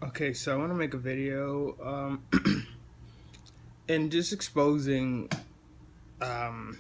Okay, so I want to make a video and just exposing. Um,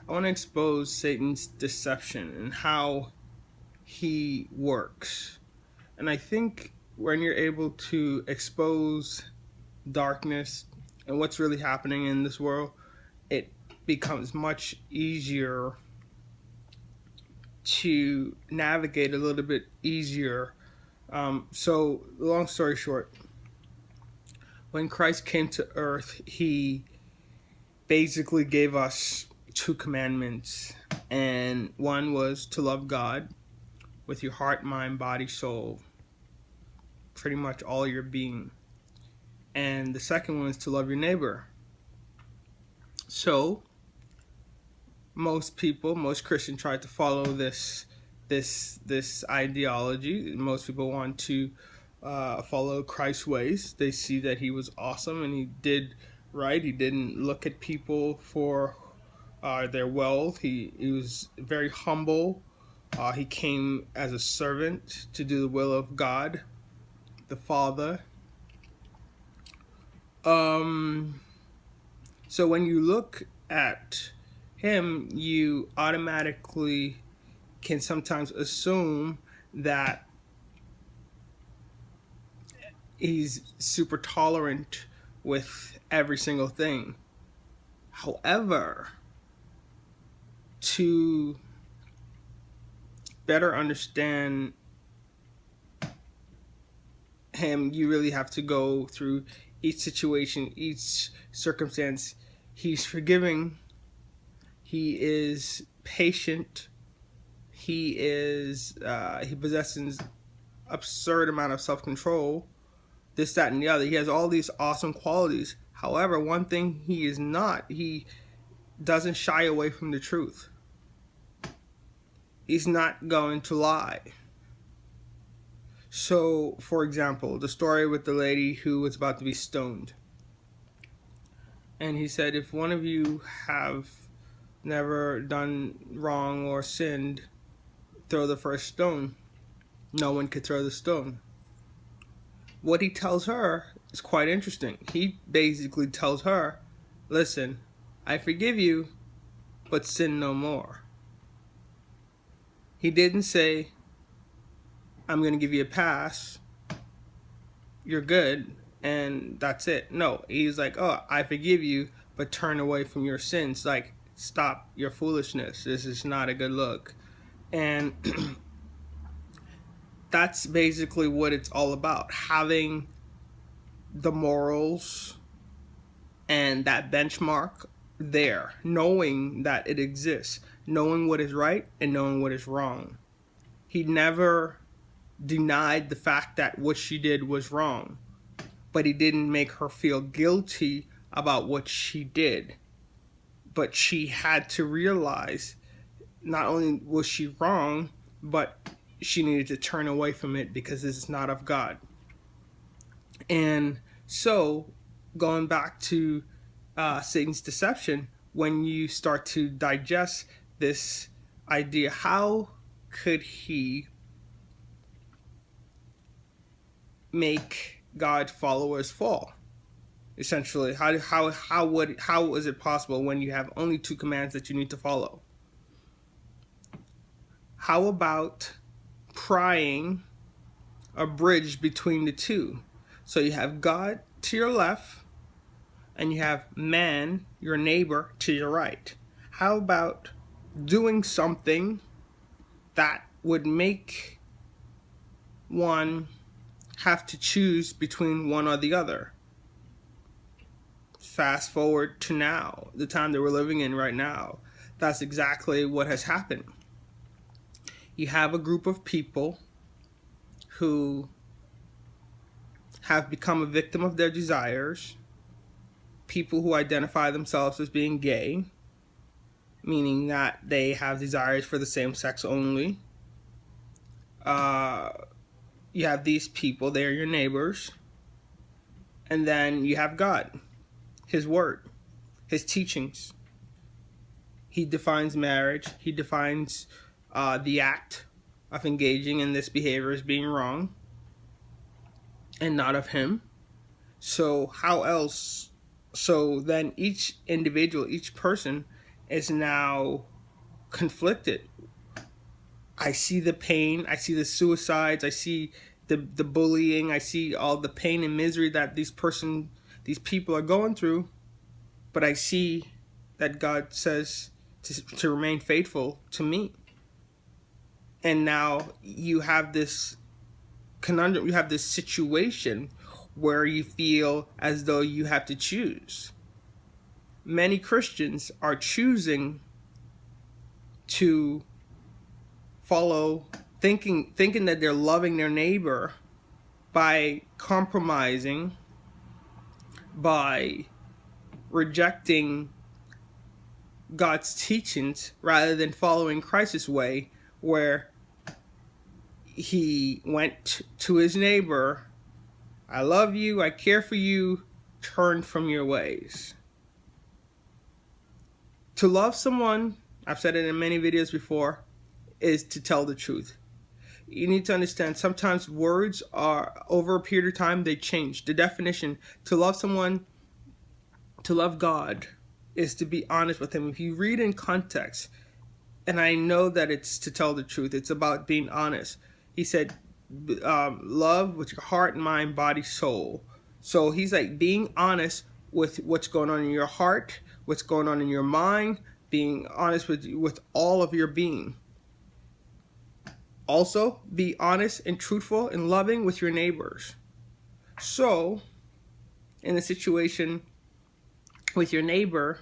I want to expose Satan's deception and how he works. And I think when you're able to expose darkness and what's really happening in this world, it becomes much easier to navigate a little bit easier. So, long story short, when Christ came to earth, he basically gave us two commandments. And one was to love God with your heart, mind, body, soul, pretty much all your being. And the second one is to love your neighbor. So, most people, most Christians try to follow this ideology. Most people want to follow Christ's ways. They see that he was awesome and he did right. He didn't look at people for their wealth. He was very humble. He came as a servant to do the will of God, the Father. So when you look at him, you automatically can sometimes assume that he's super tolerant with every single thing. However, to better understand him, you really have to go through each situation, each circumstance. He's forgiving. He is patient. He possesses absurd amount of self-control. This, that, and the other. He has all these awesome qualities. However, one thing he is not, he doesn't shy away from the truth. He's not going to lie. So, for example, the story with the lady who was about to be stoned. And he said, if one of you have never done wrong or sinned, throw the first stone. No one could throw the stone. What he tells her is quite interesting. He basically tells her, listen, I forgive you, but sin no more. He didn't say, I'm going to give you a pass, you're good, and that's it. No, he's like, oh, I forgive you, but turn away from your sins. Like, stop your foolishness. This is not a good look. And that's basically what it's all about. Having the morals and that benchmark there, knowing that it exists, knowing what is right and knowing what is wrong. He never denied the fact that what she did was wrong, but he didn't make her feel guilty about what she did. But she had to realize not only was she wrong, but she needed to turn away from it because this is not of God. And so, going back to Satan's deception, when you start to digest this idea, how could he make God's followers fall? Essentially, how is it possible when you have only two commands that you need to follow? How about prying a bridge between the two? So you have God to your left, and you have man, your neighbor, to your right. How about doing something that would make one have to choose between one or the other? Fast forward to now, the time that we're living in right now. That's exactly what has happened. You have a group of people who have become a victim of their desires. People who identify themselves as being gay, meaning that they have desires for the same sex only. You have these people, they are your neighbors. And then you have God, His Word, His teachings. He defines marriage. He defines the act of engaging in this behavior as being wrong. and not of him. So how else? So then each individual, each person is now conflicted. I see the pain, I see the suicides, I see the bullying, I see all the pain and misery that these people are going through, but I see that God says to remain faithful to me. And now you have this conundrum, you have this situation where you feel as though you have to choose. Many Christians are choosing to follow, thinking that they're loving their neighbor by compromising, by rejecting God's teachings rather than following Christ's way, where he went to his neighbor, I love you, I care for you, turn from your ways. To love someone, I've said it in many videos before, is to tell the truth. You need to understand sometimes words are, over a period of time, they change. The definition to love someone, to love God, is to be honest with him. If you read in context, and I know that it's to tell the truth, it's about being honest. He said, love with your heart, mind, body, soul. So he's like being honest with what's going on in your heart, what's going on in your mind, being honest with all of your being. Also, be honest and truthful and loving with your neighbors. So, in a situation with your neighbor,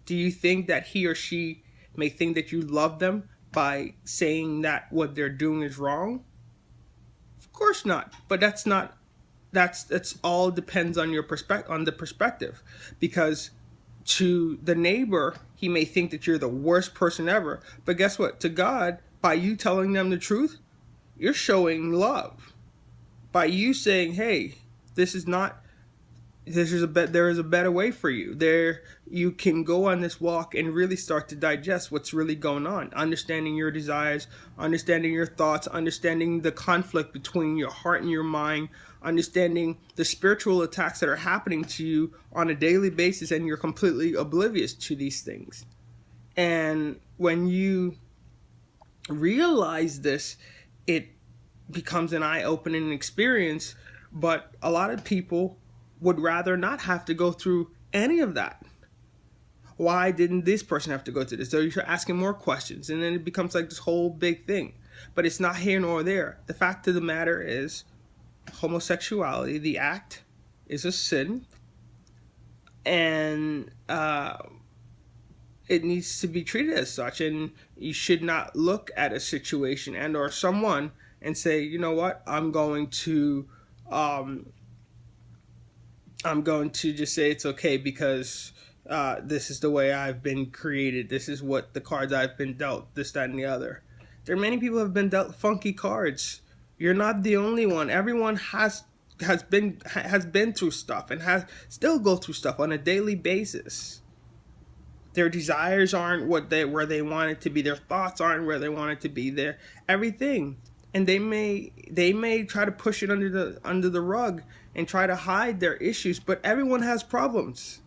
do you think that he or she may think that you love them by saying that what they're doing is wrong? Of course not. But that's all depends on your perspective. Because to the neighbor, he may think that you're the worst person ever. But guess what? To God, by you telling them the truth, you're showing love. By you saying, hey, there is a better way for you. There, you can go on this walk and really start to digest what's really going on, understanding your desires, understanding your thoughts, understanding the conflict between your heart and your mind, understanding the spiritual attacks that are happening to you on a daily basis, and you're completely oblivious to these things. And when you realize this, it becomes an eye-opening experience. But a lot of people would rather not have to go through any of that. Why didn't this person have to go through this? So you're asking more questions, and then it becomes like this whole big thing. But it's not here nor there. The fact of the matter is, homosexuality, the act, is a sin, and it needs to be treated as such. And you should not look at a situation and or someone and say, you know what, I'm going to just say it's okay because this is the way I've been created. This is what the cards I've been dealt, this, that, and the other. There are many people who have been dealt funky cards. You're not the only one. Everyone has been through stuff and still go through stuff on a daily basis. Their desires aren't where they want it to be. Their thoughts aren't where they want it to be. Their everything. And they may try to push it under the rug and try to hide their issues, but everyone has problems.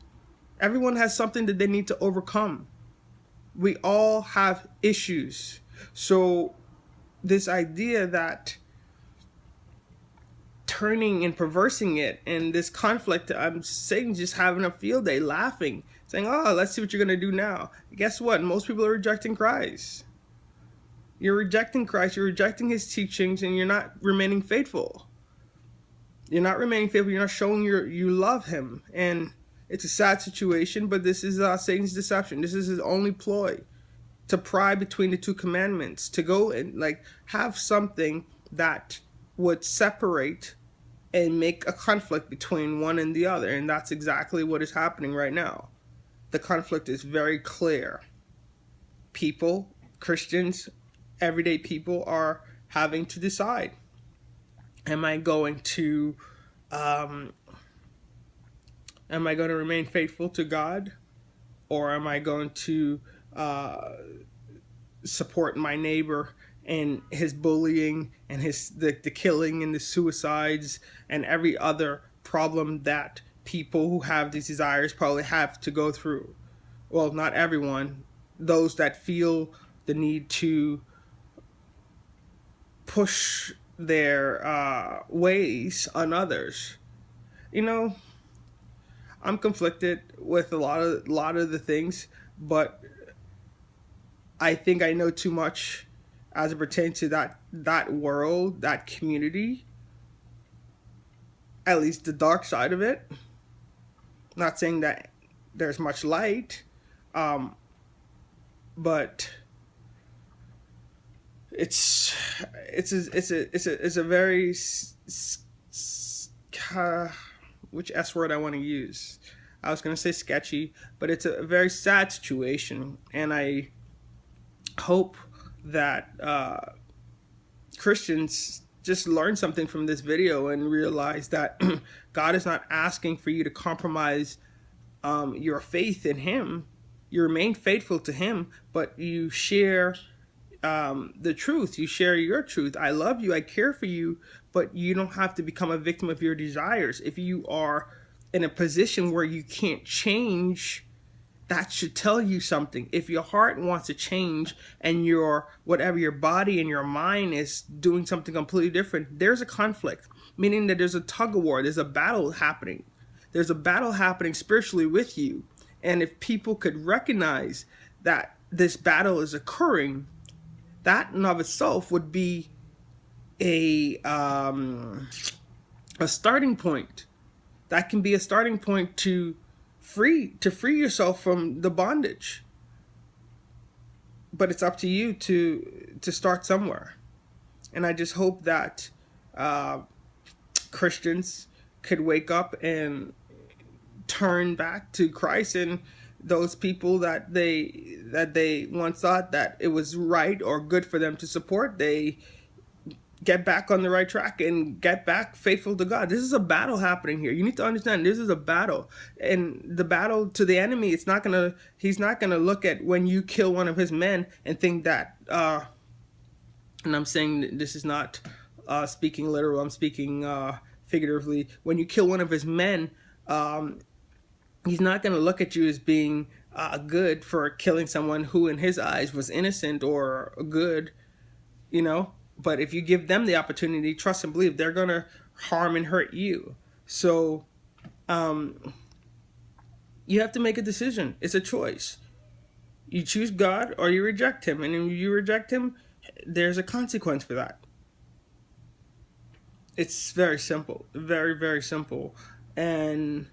Everyone has something that they need to overcome. We all have issues. So this idea that turning and perversing it and this conflict, I'm saying just having a field day, laughing, saying, oh, let's see what you're going to do now. Guess what? Most people are rejecting Christ. You're rejecting Christ, you're rejecting his teachings, and you're not remaining faithful. You're not remaining faithful, you're not showing you love him. And it's a sad situation, but this is Satan's deception. This is his only ploy, to pry between the two commandments, to go and have something that would separate and make a conflict between one and the other. And that's exactly what is happening right now. The conflict is very clear. People, Christians, everyday people are having to decide. Am I going to remain faithful to God, or am I going to support my neighbor and his bullying and the killing and the suicides and every other problem that people who have these desires probably have to go through. Well, not everyone. Those that feel the need to push their ways on others. You know, I'm conflicted with a lot of the things, but I think I know too much as it pertains to that world, that community, at least the dark side of it. Not saying that there's much light, um, but it's it's a very which S word I want to use. I was going to say sketchy, but it's a very sad situation, and I hope that Christians just learn something from this video and realize that God is not asking for you to compromise your faith in Him. You remain faithful to Him, but you share the truth. You share your truth. I love you. I care for you, but you don't have to become a victim of your desires. If you are in a position where you can't change, that should tell you something. If your heart wants to change and your whatever your body and your mind is doing something completely different, there's a conflict, meaning that there's a tug of war, there's a battle happening. There's a battle happening spiritually with you. And if people could recognize that this battle is occurring, that in of itself would be a starting point. That can be a starting point to free yourself from the bondage. But it's up to you to start somewhere. And I just hope that Christians could wake up and turn back to Christ, and those people that they once thought that it was right or good for them to support, they get back on the right track and get back faithful to God. This is a battle happening here. You need to understand this is a battle. And the battle to the enemy, he's not gonna look at when you kill one of his men and think that and I'm saying this is not speaking literal, I'm speaking figuratively. When you kill one of his men, he's not going to look at you as being good for killing someone who in his eyes was innocent or good, you know. But if you give them the opportunity, trust and believe, they're going to harm and hurt you. So you have to make a decision. It's a choice. You choose God or you reject Him. And when you reject Him, there's a consequence for that. It's very simple. Very, very simple. And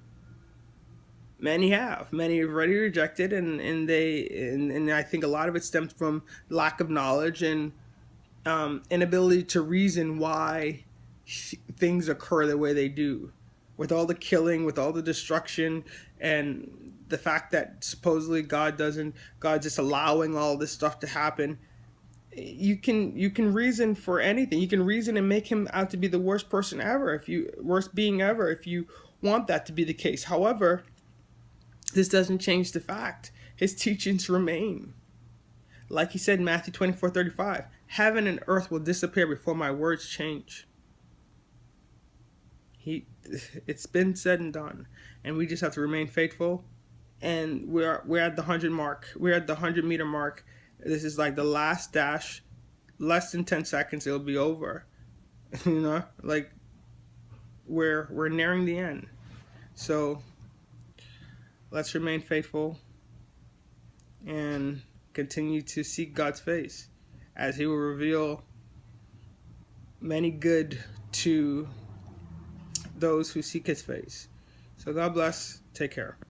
many have already rejected, and I think a lot of it stems from lack of knowledge and inability to reason why things occur the way they do, with all the killing, with all the destruction, and the fact that supposedly God's just allowing all this stuff to happen. You can reason for anything. You can reason and make Him out to be the worst person ever, worst being ever, if you want that to be the case. However, this doesn't change the fact His teachings remain. Like He said in Matthew 24:35, heaven and earth will disappear before my words change. It's been said and done, and we just have to remain faithful. And we're at the 100 mark. We're at the 100-meter mark. This is like the last dash. Less than 10 seconds, it'll be over. You know, like we're nearing the end. So let's remain faithful and continue to seek God's face, as He will reveal many good to those who seek His face. So God bless. Take care.